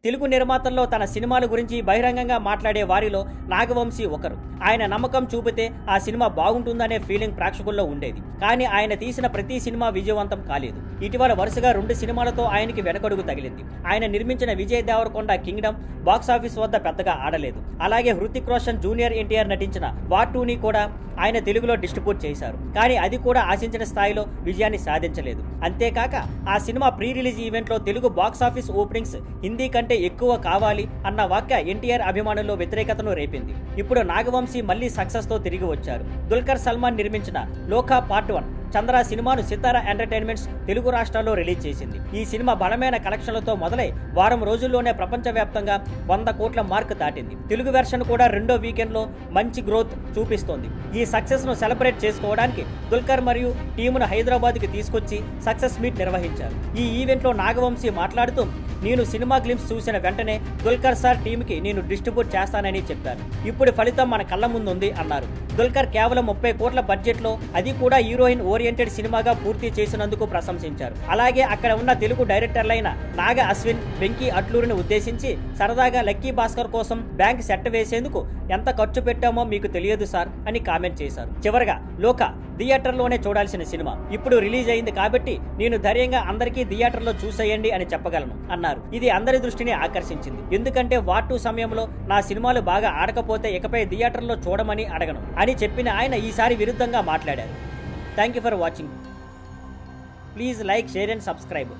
తెలుగు నిర్మాతల్లో తన సినిమాల గురించి బహిరంగంగా మాట్లాడే వారిలో నాగవంశీ ఒకరు. ఆయన నమ్మకం చూపితే ఆ సినిమా బాగుంటుందనే ఫీలింగ్ ప్రేక్షకుల్లో ఉండేది. కానీ ఆయన తీసిన ప్రతి సినిమా విజయవంతం కాలేదు. ఇటీవల వరుసగా 2 సినిమాలతో ఆయనకి వెనకడుగు తగిలింది. ఆయన నిర్మించిన విజయ్ దేవరకొండ కింగ్డమ్ బాక్సాఫీస్ వద్ద పెద్దగా ఆడలేదు. అలాగే హృతిక్ రోషన్, జూనియర్ ఎన్టీఆర్ నటించిన వార్ 2ని కూడా ఆయన తెలుగులో డిస్ట్రిబ్యూట్ చేశారు. కానీ అది కూడా ఆశించిన స్థాయిలో విజయాన్ని సాధించలేదు. అంతేకాక ఆ సినిమా ప్రీ రిలీజ్ ఈవెంట్లో తెలుగు బాక్సాఫీస్ ఓపెనింగ్స్ హిందీ కంటే ఎక్కువ కావాలి అన్న వాక్య ఎన్టీఆర్ అభిమానుల్లో వ్యతిరేకతను రేపింది. ఇప్పుడు నాగవంశీ మళ్లీ సక్సెస్ తో తిరిగి వచ్చారు. దుల్కర్ సల్మాన్ నిర్మించిన లోకా పార్ట్ 1 చంద్ర సినిమాను సితారా ఎంటర్టైన్మెంట్స్ తెలుగు రాష్ట్రాల్లో రిలీజ్ చేసింది. ఈ సినిమా బలమైన కలెక్షన్లతో మొదలై వారం రోజుల్లోనే ప్రపంచవ్యాప్తంగా 100 కోట్ల మార్క్ దాటింది. తెలుగు వెర్షన్ కూడా 2వ వీకెండ్లో మంచి గ్రోత్ చూపిస్తోంది. ఈ సక్సెస్ ను సెలబ్రేట్ చేసుకోవడానికి దుల్కర్ మరియు టీమును హైదరాబాద్కి తీసుకొచ్చి సక్సెస్ మీట్ నిర్వహించారు. ఈ ఈవెంట్లో నాగవంశీ మాట్లాడుతూ, నేను సినిమా గ్లింప్స్ చూసిన వెంటనే దుల్కర్ సార్ టీంకి నేను డిస్ట్రిబ్యూట్ చేస్తానని చెప్పాను. ఇప్పుడు ఫలితం మన కళ్ళ ముందుంది అన్నారు. దుల్కర్ కేవలం 30 కోట్ల బడ్జెట్లో, అది కూడా హీరోయిన్ ఓరియంటెడ్ సినిమాగా పూర్తి చేసినందుకు ప్రశంసించారు. అలాగే అక్కడ ఉన్న తెలుగు డైరెక్టర్లైన నాగ అశ్విన్, వెంకీ అట్లూరిని ఉద్దేశించి సరదాగా లక్కీ భాస్కర్ కోసం బ్యాంక్ సెట్ వేసేందుకు ఎంత ఖర్చు పెట్టామో మీకు తెలియదు సార్ అని కామెంట్ చేశారు. చివరగా లోక థియేటర్లోనే చూడాల్సిన సినిమా ఇప్పుడు రిలీజ్ అయింది కాబట్టి నేను ధైర్యంగా అందరికీ థియేటర్లో చూసేయండి అని చెప్పగలను అన్నారు. ఇది అందరి దృష్టిని ఆకర్షించింది. ఎందుకంటే వార్ 2 సమయంలో నా సినిమాలు బాగా ఆడకపోతే ఇకపై థియేటర్లో చూడమని అడగను అని చెప్పిన ఆయన ఈసారి విరుద్ధంగా మాట్లాడారు. Thank you for watching. Please like, share and subscribe.